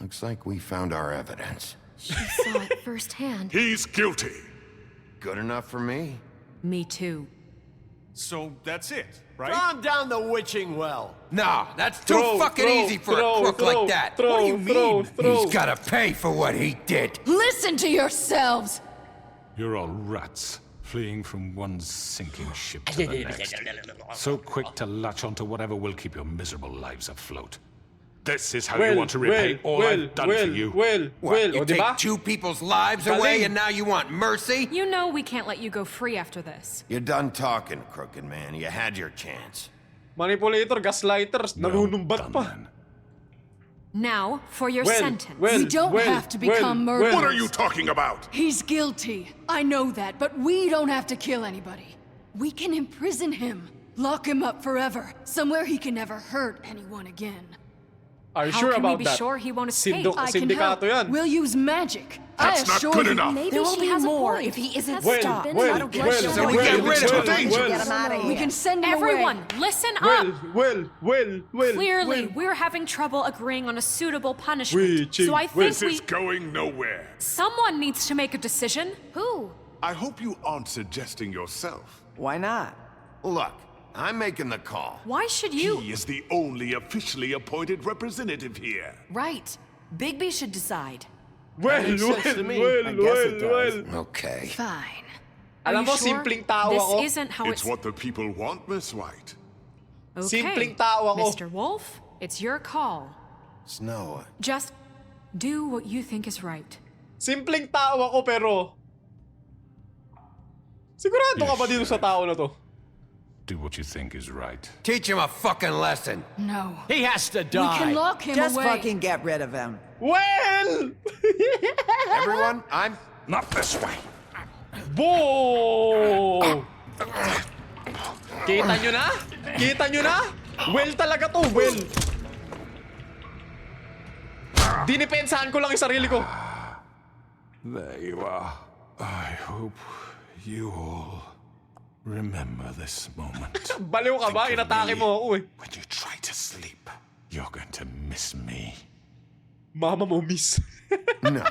Looks like we found our evidence. She saw it firsthand. He's guilty. Good enough for me. Me too. So that's it, right? Calm down the witching well. No, that's too Throw, fucking throw, easy for throw, a crook throw, like that. throw, What do you mean? throw. He's gotta pay for what he did. Listen to yourselves! You're all rats, fleeing from one sinking ship to the next. So quick to latch onto whatever will keep your miserable lives afloat. This is how you want to repay all I've done for you. What, you O, diba? take 2 people's lives away and now you want mercy? You know we can't let you go free after this. You're done talking, crooked man. You had your chance. Manipulator, gaslighters, nanunumbat pa. Now, for your sentence. We don't have to become murderers. What are you talking about? He's guilty. I know that, but we don't have to kill anybody. We can imprison him. Lock him up forever. Somewhere he can never hurt anyone again. Are you How sure can we about be that? sure he won't escape? I can Sindikato help. yan. We'll use magic. That's I not assure good you. enough. Maybe There will she be has a more point. if he isn't Well, stopped. well, I don't get well, you. So we well, get rid of well, him. well, Get him out of here. We can send him Everyone, away. listen well, up! well. Clearly, we're having trouble agreeing on a suitable punishment. Wait, So I well, think This is going nowhere. someone needs to make a decision. Who? I hope you aren't suggesting yourself. Why not? Look, I'm making the call. Why should you? He is the only officially appointed representative here. Right. Bigby should decide. Well. Okay. Fine. Are Alam you mo, sure? simpleng tao This ako. isn't how It's what the people want, Miss White. Okay. Simpleng tao ako. Mr. Wolf, it's your call. Snow, Just do what you think is right. Simpleng tao ako pero... Sigurado ka ba dito sa tao na to? Do what you think is right. Teach him a fucking lesson. No. He has to We die. can lock him Just away. fucking get rid of him. Well! everyone, I'm... Not this way. Bo! Kita nyo na? Kita nyo na? Well talaga to, well. Dinipensahan ko lang yung sarili ko. There you are. I hope you all remember this moment. Baliw ka ba? Inatake mo ako eh. When you try to sleep, you're going to miss me. Mama mo, miss. No,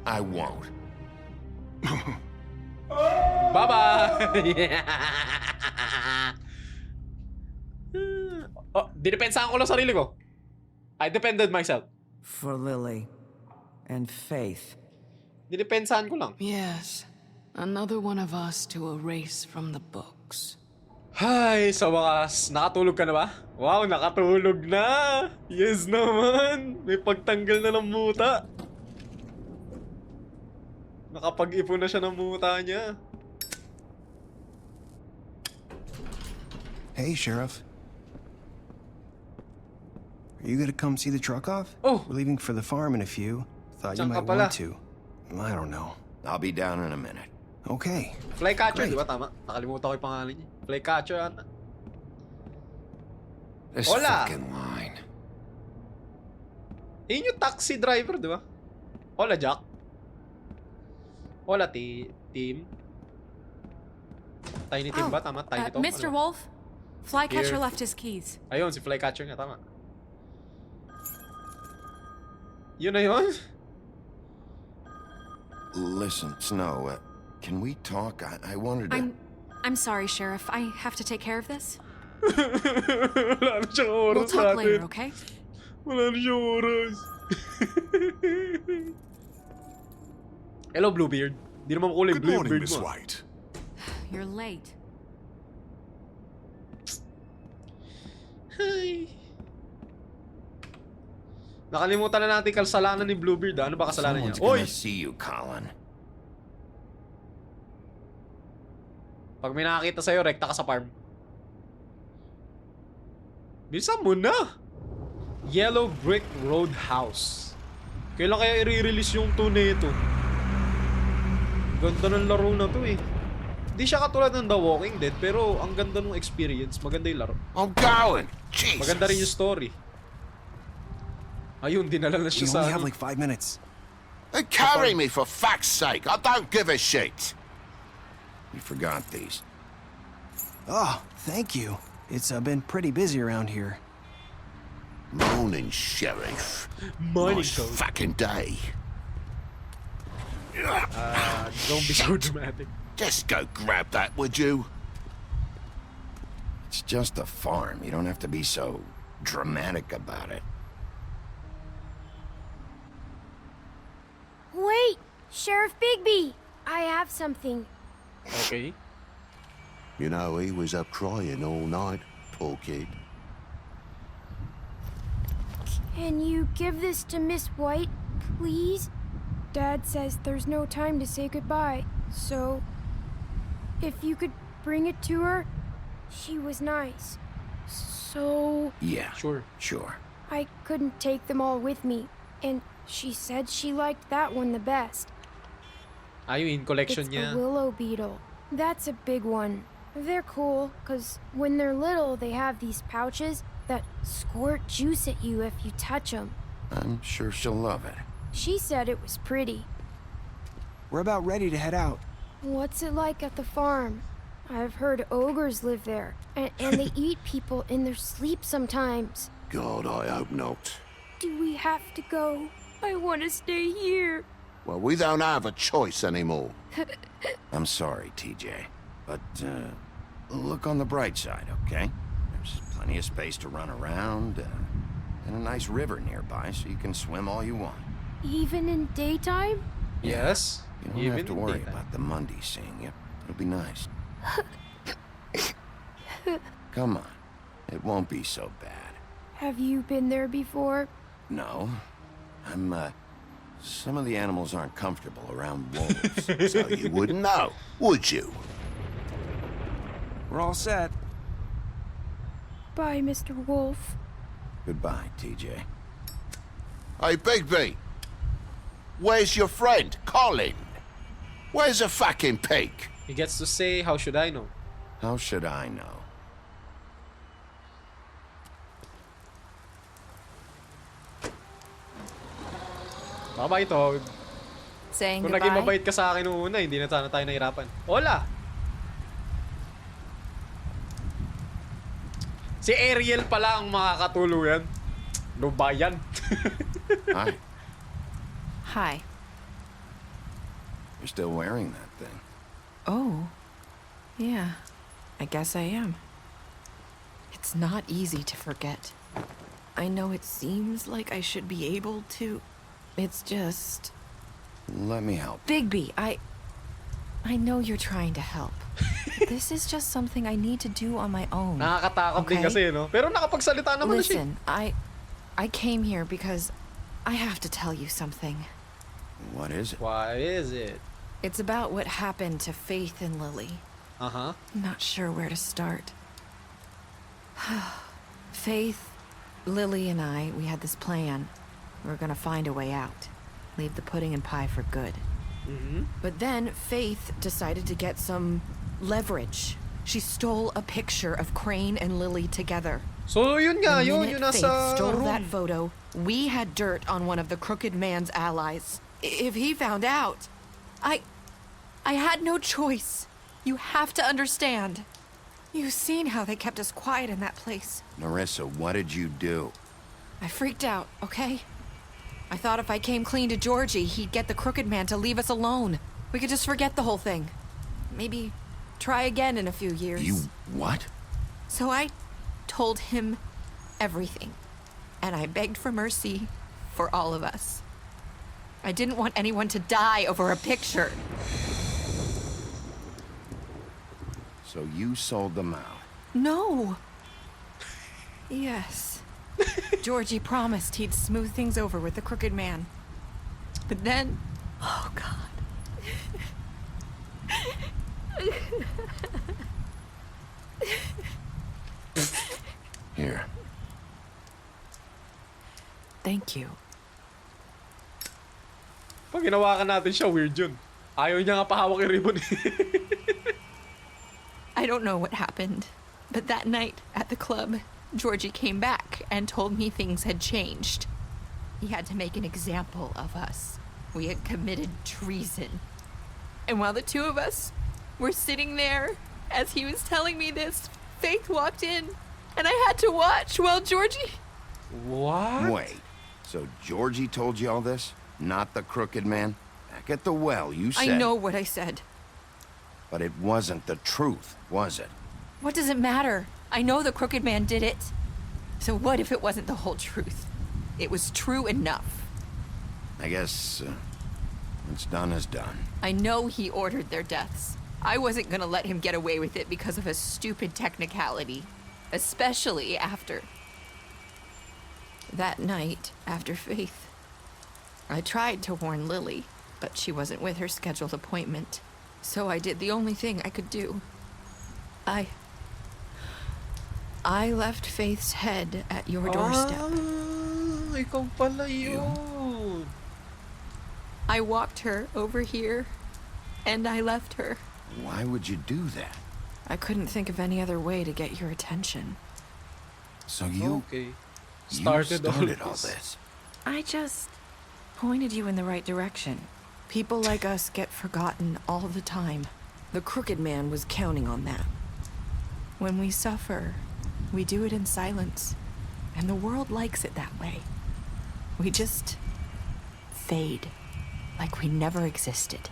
I won't. Bye-bye! Oh, dinipensahan ko lang sarili ko. I defended myself. For Lily. And Faith. Dinipensahan ko lang. Yes. Another one of us to erase from the books. Hay, sa wakas, nakatulog ka na ba? Wow, nakatulog na! Yes naman! May pagtanggal na ng muta. Nakapag-ipon na siya ng muta niya. Hey, Sheriff. Are you gonna come see the truck off? Oh! We're leaving for the farm in a few. Thought you Saan ka might pala? want to. I don't know. I'll be down in a minute. Okay. Flycatcher, Great. di ba? Tama? Nakalimutan ko yung pangalan niya. Flycatcher ata. This Hola. fucking line. Yun yung taxi driver, di ba? Hola, Jack. Hola, team. Tiny team ba? Tama? Tiny to? Mr. Ano? Wolf, Flycatcher Here. left his keys. Ayun, si Flycatcher nga. Tama. Yun na yun? Listen, Snow, can we talk? I wanted to... I'm sorry, Sheriff. I have to take care of this. Wala na siyang oras We'll talk natin. later, okay? Wala na siyang oras. Hello, Bluebeard. Di naman kulay Good morning, Bluebeard Miss mo. White. You're late. Hi. Nakalimutan na natin kasalanan ni Bluebeard. Ano ba kasalanan niya? Someone's gonna Oy! see you, Colin. Pag may nakakita sa'yo, rekta ka sa farm. Bilisan mo na! Yellow Brick Road House. Kailan kaya i-release yung 2 nito? Ganda ng laro na to eh. Di siya katulad ng The Walking Dead, pero ang ganda ng experience. Maganda yung laro. I'm going! Jesus! Maganda rin yung story. Ayun, dinala na We siya sa... only have like 5 minutes. They carry me, for fuck's sake! I don't give a shit! You forgot these. Oh, thank you. It's been pretty busy around here. Morning, Sheriff. Morning, nice Coach. fucking day. Don't be so dramatic. Just go grab that, would you? It's just a farm. You don't have to be so dramatic about it. Wait! Sheriff Bigby! I have something. Okay. You know, he was up crying all night, poor kid. Can you give this to Miss White, please? Dad says there's no time to say goodbye, so if you could bring it to her, she was nice. So Yeah. Sure. Sure. I couldn't take them all with me, and she said she liked that one the best. Ayun, collection It's niya. a willow beetle. That's a big one. They're cool, 'cause when they're little, they have these pouches, that squirt juice at you if you touch them. I'm sure she'll love it. She said it was pretty. We're about ready to head out. What's it like at the farm? I've heard ogres live there, and they eat people in their sleep sometimes. God, I hope not. Do we have to go? I want to stay here. Well, we don't have a choice anymore. I'm sorry, TJ, but look on the bright side, okay? There's plenty of space to run around, and a nice river nearby, so you can swim all you want. Even in daytime? Yes. You don't even have to worry daytime. about the Mundy seeing you. It'll be nice. Come on. It won't be so bad. Have you been there before? No. Some of the animals aren't comfortable around wolves. So you wouldn't know, would you? We're all set. Bye, Mr. Wolf. Goodbye, TJ. Hey, Bigby. Where's your friend, Colin? Where's the fucking pig? He gets to say, how should I know? How should I know? Bye-bye, Toad. Saying Kung naging goodbye? mabait ka sa akin noong una, hindi na sana tayo nahirapan. Hola! Si Ariel pala ang makakatuluyan. No ba yan? Hi. Hi. You're still wearing that thing. Oh. Yeah. I guess I am. It's not easy to forget. I know it seems like I should be able to. It's just... Let me help. Bigby, I know you're trying to help. This is just something I need to do on my own. Nakakatakot din kasi, no? Pero nakapagsalita naman na siya. Listen, I came here because I have to tell you something. What is it? Why is it? It's about what happened to Faith and Lily. Uh-huh. I'm not sure where to start. Faith, Lily, and I, we had this plan. We were gonna find a way out. Leave the pudding and pie for good. Mm-hmm. But then Faith decided to get some leverage. She stole a picture of Crane and Lily together. So yun nga, The yun minute nasa Faith stole room. that photo, we had dirt on one of the crooked man's allies. If he found out, I had no choice. You have to understand. You've seen how they kept us quiet in that place. Marissa, what did you do? I freaked out, okay? I thought if I came clean to Georgie, he'd get the crooked man to leave us alone. We could just forget the whole thing. Maybe try again in a few years. You what? So I told him everything. And I begged for mercy for all of us. I didn't want anyone to die over a picture. So you sold them out. No. Yes. Georgie promised he'd smooth things over with the crooked man. But then... Oh, God. Here. Thank you. Pag ginawakan natin siya, weird yun. Ayaw niya nga pahawak yung ribbon. I don't know what happened, but that night at the club, Georgie came back and told me things had changed. He had to make an example of us. We had committed treason. And while the two of us were sitting there, as he was telling me this, Faith walked in, and I had to watch while Georgie... What? Wait. So Georgie told you all this? Not the crooked man? Back at the well, you said... I know what I said. But it wasn't the truth, was it? What does it matter? I know the crooked man did it. So what if it wasn't the whole truth? It was true enough. I guess, what's done is done. I know he ordered their deaths. I wasn't gonna let him get away with it because of a stupid technicality. Especially after... that night, after Faith. I tried to warn Lily, but she wasn't with her scheduled appointment. So I did the only thing I could do. I left Faith's head at your doorstep. Ikaw pala yun. I walked her over here, and I left her. Why would you do that? I couldn't think of any other way to get your attention. So you... Okay. You Started all this. I just pointed you in the right direction. People like us get forgotten all the time. The Crooked Man was counting on that. When we suffer, we do it in silence, and the world likes it that way. We just fade, like we never existed.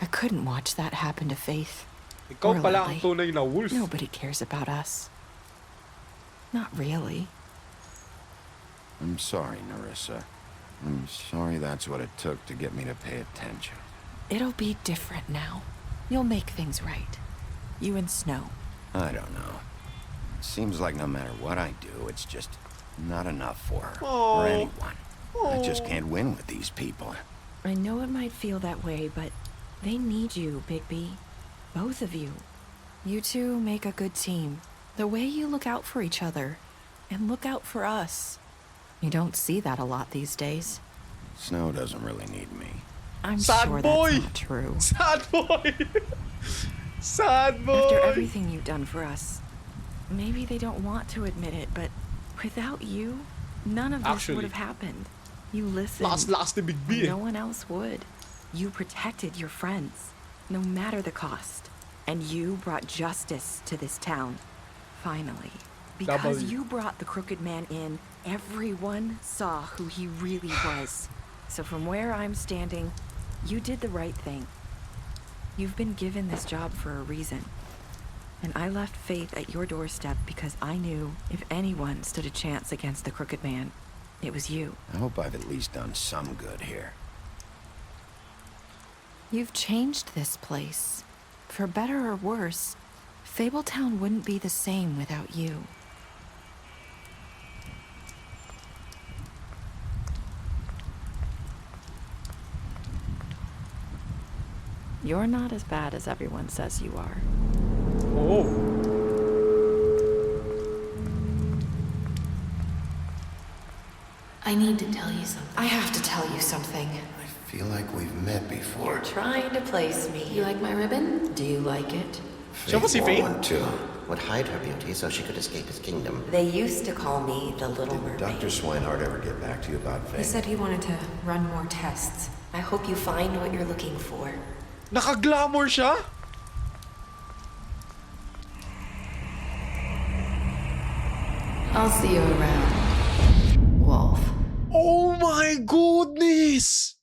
I couldn't watch that happen to Faith. Ikaw or pala Lily. ang tunay na wolf. Nobody cares about us. Not really. I'm sorry, Narissa. I'm sorry that's what it took to get me to pay attention. It'll be different now. You'll make things right. You and Snow. I don't know. Seems like no matter what I do, it's just not enough for her. Or anyone. I just can't win with these people. I know it might feel that way, but they need you, Bigby. Both of you. You two make a good team. The way you look out for each other, and look out for us. You don't see that a lot these days. Snow doesn't really need me. I'm Sad sure boy. that's not true. Sad boy. Sad boy. After everything you've done for us, maybe they don't want to admit it, but without you, none of this Actually, would have happened. You listened. Last ni Big B. when no one else would. You protected your friends, no matter the cost. And you brought justice to this town. Finally. Because W. you brought the Crooked Man in, everyone saw who he really was. So from where I'm standing, you did the right thing. You've been given this job for a reason. And I left Faith at your doorstep because I knew if anyone stood a chance against the Crooked Man, it was you. I hope I've at least done some good here. You've changed this place. For better or worse, Fabletown wouldn't be the same without you. You're not as bad as everyone says you are. Oh. I need to tell you something. I have to tell you something. I feel like we've met before. You're trying to place me. You like my ribbon? Do you like it? Siya ba si Faith? One too would hide her beauty so she could escape his kingdom. They used to call me the Little Mermaid. Dr. Swinehart ever get back to you about He Faith? said he wanted to run more tests. I hope you find what you're looking for. Naka-glamour siya? I'll see you around, Wolf. Oh my goodness!